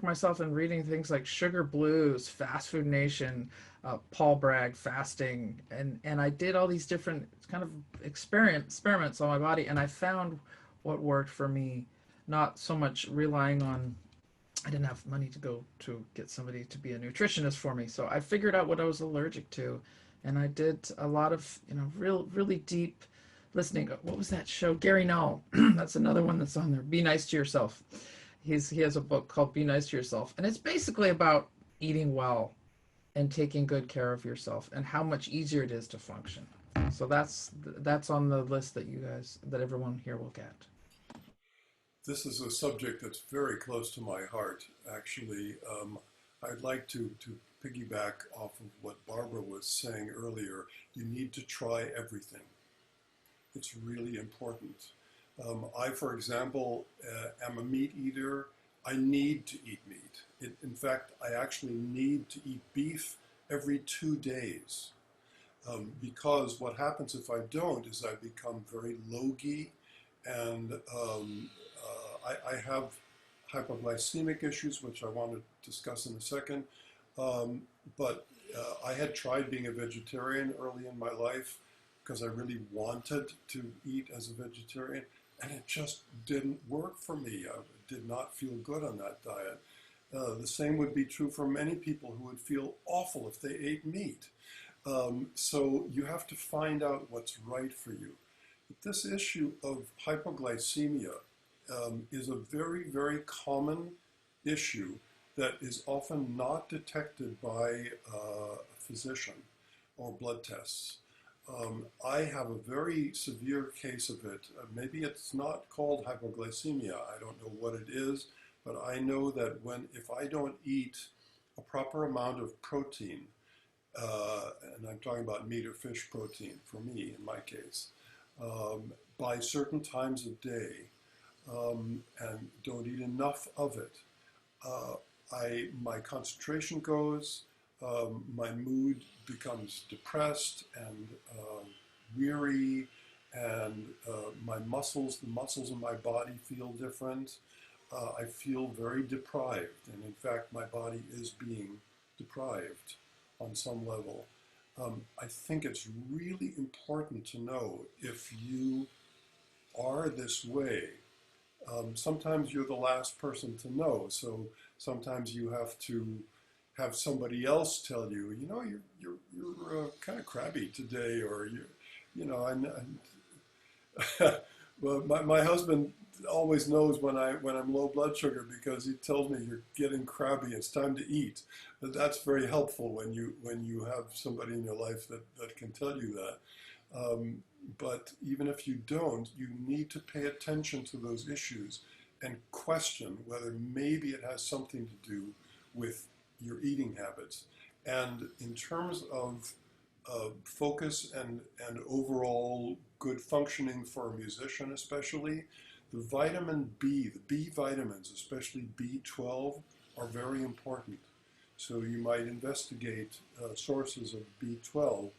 myself, and reading things like Sugar Blues, Fast Food Nation, Paul Bragg, fasting, and I did all these different kind of experiments on my body, and I found what worked for me. Not so much relying on, I didn't have money to go to get somebody to be a nutritionist for me, so I figured out what I was allergic to, and I did a lot of really deep listening. What was that show? Gary Null. That's another one that's on there. Be Nice to Yourself. He has a book called Be Nice to Yourself, and it's basically about eating well and taking good care of yourself and how much easier it is to function. So that's on the list that everyone here will get. This is a subject that's very close to my heart, actually. I'd like to piggyback off of what Barbara was saying earlier. You need to try everything. It's really important. I, for example, am a meat eater. I need to eat meat. In fact, I actually need to eat beef every 2 days. Because what happens if I don't is I become very logy, and I have hypoglycemic issues, which I want to discuss in a second. But I had tried being a vegetarian early in my life because I really wanted to eat as a vegetarian, and it just didn't work for me. I did not feel good on that diet. The same would be true for many people who would feel awful if they ate meat. So you have to find out what's right for you. This issue of hypoglycemia is a very, very common issue that is often not detected by a physician or blood tests. I have a very severe case of it. Maybe it's not called hypoglycemia. I don't know what it is, but I know that if I don't eat a proper amount of protein, and I'm talking about meat or fish protein for me in my case, by certain times of day, and don't eat enough of it, my concentration goes, my mood becomes depressed and weary, and the muscles in my body feel different. I feel very deprived, and in fact my body is being deprived on some level. I think it's really important to know if you are this way. Sometimes you're the last person to know, so sometimes you have to have somebody else tell you, you know, you're kind of crabby today, or you know, well, my husband always knows when I'm low blood sugar, because he tells me you're getting crabby, it's time to eat. But that's very helpful when you have somebody in your life that can tell you that. But even if you don't, you need to pay attention to those issues and question whether maybe it has something to do with your eating habits. And in terms of focus and overall good functioning for a musician especially, the vitamin B, the B vitamins, especially B12, are very important. So you might investigate sources of B12.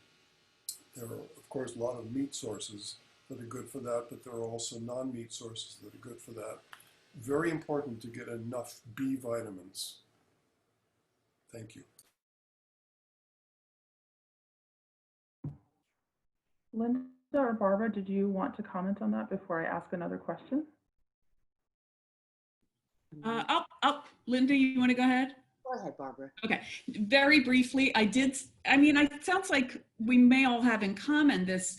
There are, of course, a lot of meat sources that are good for that, but there are also non-meat sources that are good for that. Very important to get enough B vitamins. Thank you. Linda or Barbara, did you want to comment on that before I ask another question? Linda, you want to go ahead? Go ahead, Barbara. Okay, very briefly, it sounds like we may all have in common this,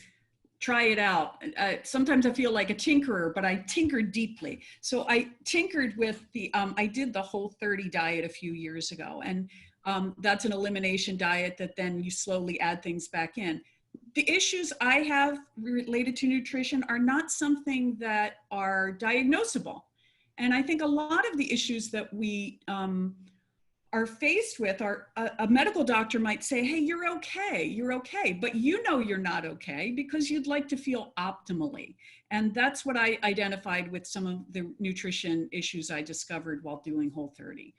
try it out. Sometimes I feel like a tinkerer, but I tinker deeply. So I tinkered with I did the Whole30 diet a few years ago, and that's an elimination diet that then you slowly add things back in. The issues I have related to nutrition are not something that are diagnosable. And I think a lot of the issues that we are faced with are a medical doctor might say, hey, you're okay, but you know you're not okay because you'd like to feel optimally. And that's what I identified with some of the nutrition issues I discovered while doing Whole30.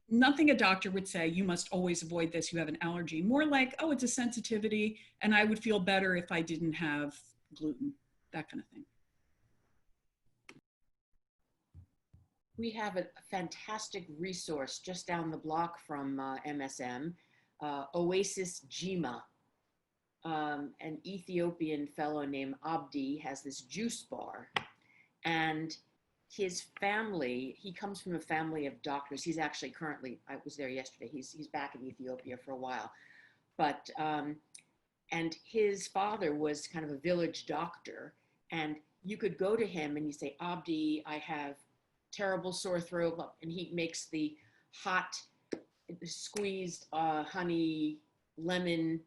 Nothing a doctor would say, you must always avoid this, you have an allergy. More like, oh, it's a sensitivity, and I would feel better if I didn't have gluten, that kind of thing. We have a fantastic resource just down the block from MSM, Oasis Jima. An Ethiopian fellow named Abdi has this juice bar, and his family, he comes from a family of doctors. He's actually currently, I was there yesterday, he's back in Ethiopia for a while. But, and his father was kind of a village doctor, and you could go to him and you say, Abdi, I have terrible sore throat, and he makes the hot squeezed honey, lemon,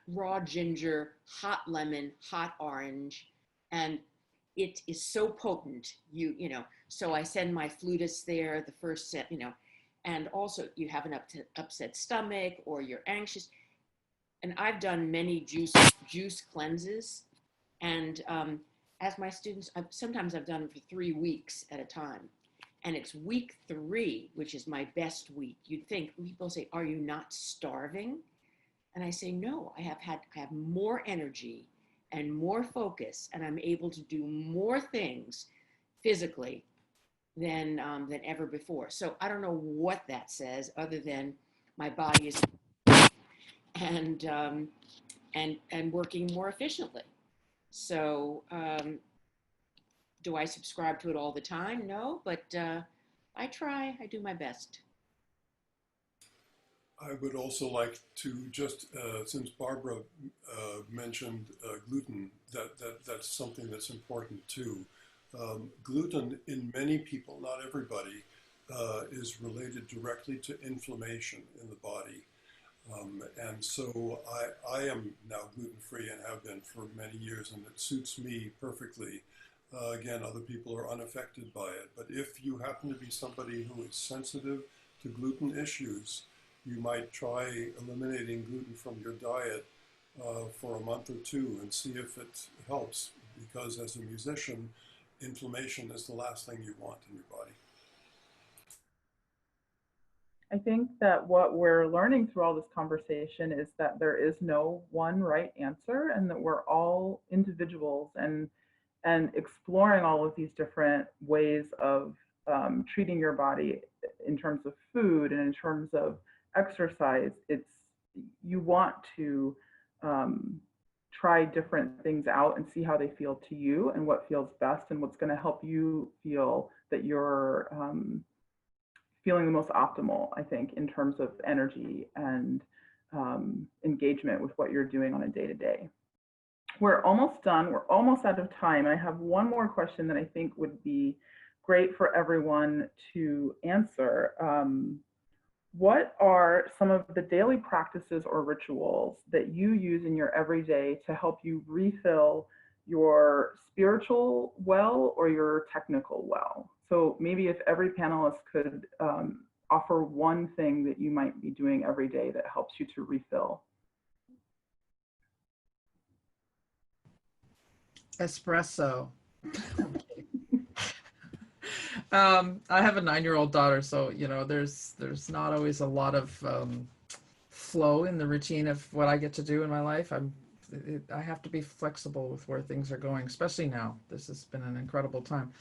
raw ginger, hot lemon, hot orange, and it is so potent, so I send my flutist there the first set, and also you have an upset stomach or you're anxious. And I've done many juice cleanses, and as my students, sometimes I've done them for 3 weeks at a time. And it's week 3, which is my best week. You'd think, people say, are you not starving? And I say, no, I have more energy and more focus, and I'm able to do more things physically than ever before. So I don't know what that says, other than my body is and working more efficiently. So do I subscribe to it all the time? No, but I try. I do my best. I would also like to just, since Barbara mentioned gluten, that's something that's important too. Gluten in many people, not everybody, is related directly to inflammation in the body. And so I am now gluten-free and have been for many years, and it suits me perfectly. Again, other people are unaffected by it. But if you happen to be somebody who is sensitive to gluten issues, you might try eliminating gluten from your diet for a month or two and see if it helps, because as a musician, inflammation is the last thing you want in your body. I think that what we're learning through all this conversation is that there is no one right answer, and that we're all individuals, and exploring all of these different ways of treating your body in terms of food and in terms of exercise. You want to try different things out and see how they feel to you and what feels best and what's going to help you feel that you're feeling the most optimal, I think, in terms of energy and engagement with what you're doing on a day-to-day. We're almost done. We're almost out of time. I have one more question that I think would be great for everyone to answer. What are some of the daily practices or rituals that you use in your everyday to help you refill your spiritual well or your technical well? So maybe if every panelist could offer one thing that you might be doing every day that helps you to refill. Espresso. I have a 9-year-old daughter, so there's not always a lot of flow in the routine of what I get to do in my life. I have to be flexible with where things are going, especially now. This has been an incredible time.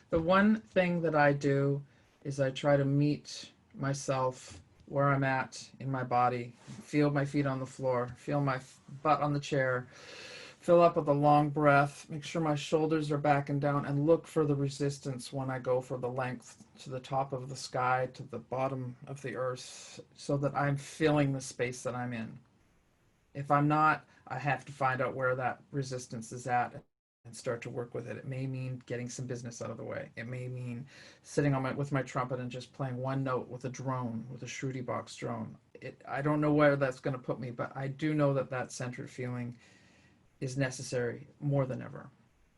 The one thing that I do is I try to meet myself where I'm at in my body, feel my feet on the floor, feel my butt on the chair, fill up with a long breath, make sure my shoulders are back and down, and look for the resistance when I go for the length to the top of the sky, to the bottom of the earth, so that I'm filling the space that I'm in. If I'm not, I have to find out where that resistance is at and start to work with it. It may mean getting some business out of the way. It may mean sitting on with my trumpet and just playing one note with a drone, with a Shruti box drone. I don't know where that's going to put me, but I do know that centered feeling is necessary more than ever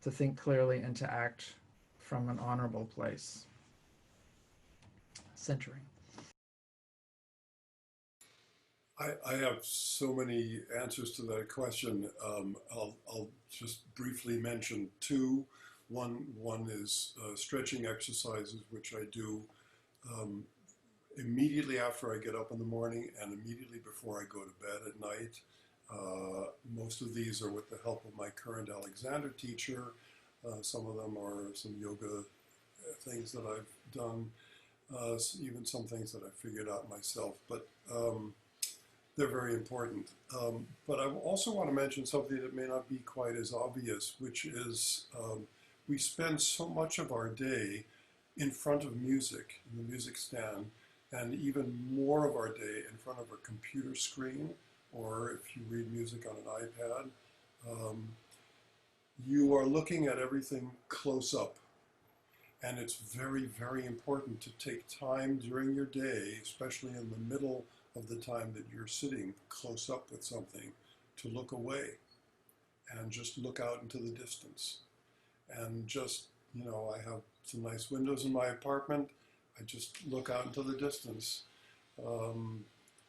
to think clearly and to act from an honorable place. Centering. I have so many answers to that question. I'll just briefly mention two. One is stretching exercises, which I do immediately after I get up in the morning and immediately before I go to bed at night. Most of these are with the help of my current Alexander teacher. Some of them are some yoga things that I've done, even some things that I figured out myself. But they're very important. But I also want to mention something that may not be quite as obvious, which is we spend so much of our day in front of music, in the music stand, and even more of our day in front of a computer screen, or if you read music on an iPad. You are looking at everything close up. And it's very, very important to take time during your day, especially in the middle of the time that you're sitting close up with something, to look away and just look out into the distance. And just, I have some nice windows in my apartment. I just look out into the distance, or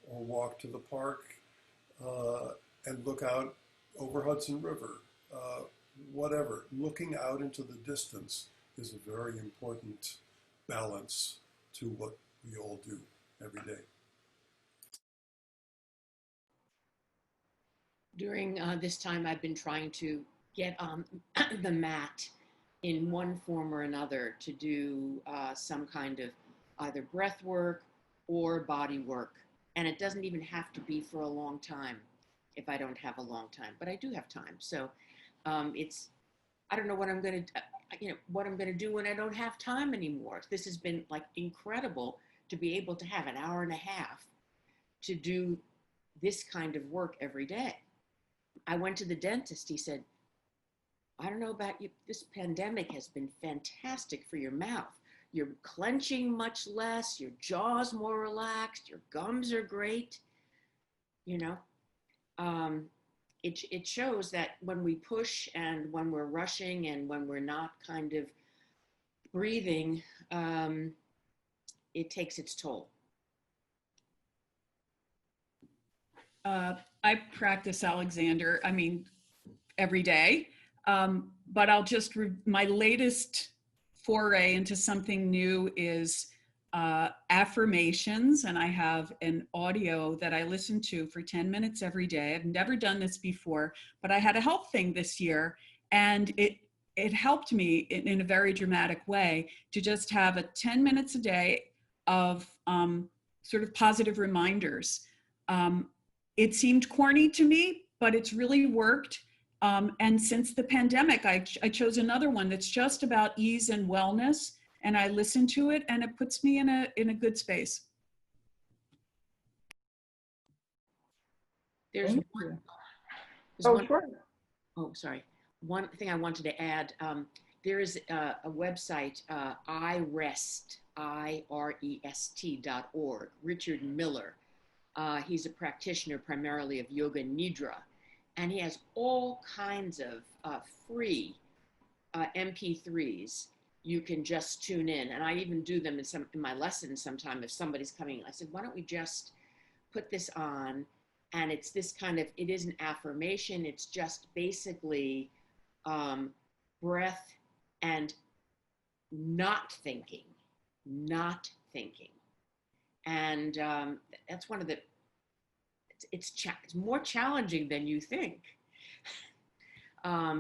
walk to the park and look out over Hudson River. Whatever, looking out into the distance is a very important balance to what we all do every day. During this time, I've been trying to get on the mat in one form or another to do some kind of either breath work or body work. And it doesn't even have to be for a long time if I don't have a long time, but I do have time. So I don't know what I'm going to, what I'm going to do when I don't have time anymore. This has been like incredible to be able to have an hour and a half to do this kind of work every day. I went to the dentist. He said, I don't know about you, this pandemic has been fantastic for your mouth. You're clenching much less, your jaw's more relaxed, your gums are great. It shows that when we push and when we're rushing and when we're not kind of breathing, it takes its toll. I practice Alexander, every day. But I'll just, my latest foray into something new is Affirmations. And I have an audio that I listen to for 10 minutes every day. I've never done this before, but I had a health thing this year, and it helped me in a very dramatic way to just have 10 minutes a day of sort of positive reminders. It seemed corny to me, but it's really worked. And since the pandemic, I chose another one that's just about ease and wellness, and I listen to it, and it puts me in a good space. There's Thank one. you. There's Oh, one, sure. oh, sorry. One thing I wanted to add, there is a website, irest.org, Richard Miller. He's a practitioner primarily of yoga nidra, and he has all kinds of free MP3s. You can just tune in, and I even do them in my lessons sometime. If somebody's coming, I said, why don't we just put this on? And it's this kind of, it is an affirmation. It's just basically breath and not thinking. And that's one of the, it's more challenging than you think.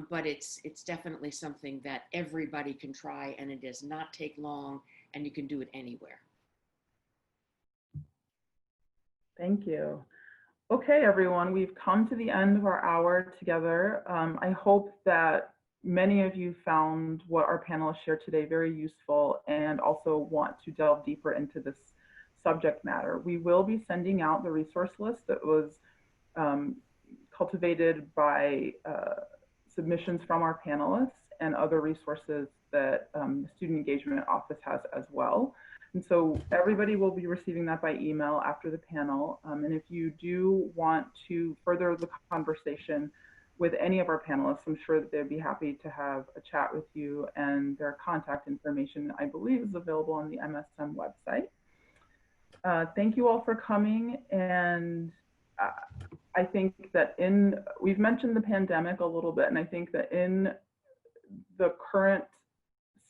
But it's definitely something that everybody can try, and it does not take long, and you can do it anywhere. Thank you. Okay, everyone, we've come to the end of our hour together. I hope that many of you found what our panelists shared today very useful and also want to delve deeper into this subject matter. We will be sending out the resource list that was cultivated by submissions from our panelists and other resources that the Student Engagement Office has as well. And so everybody will be receiving that by email after the panel. And if you do want to further the conversation with any of our panelists, I'm sure that they'd be happy to have a chat with you, and their contact information, I believe, is available on the MSM website. Thank you all for coming. And I think that we've mentioned the pandemic a little bit, and I think that in the current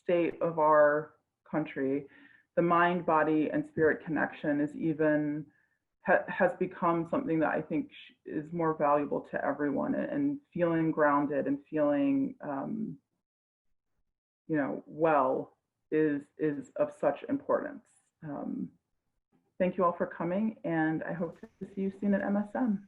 state of our country, the mind, body, and spirit connection is has become something that I think is more valuable to everyone, and feeling grounded and feeling, well is of such importance. Thank you all for coming, and I hope to see you soon at MSM.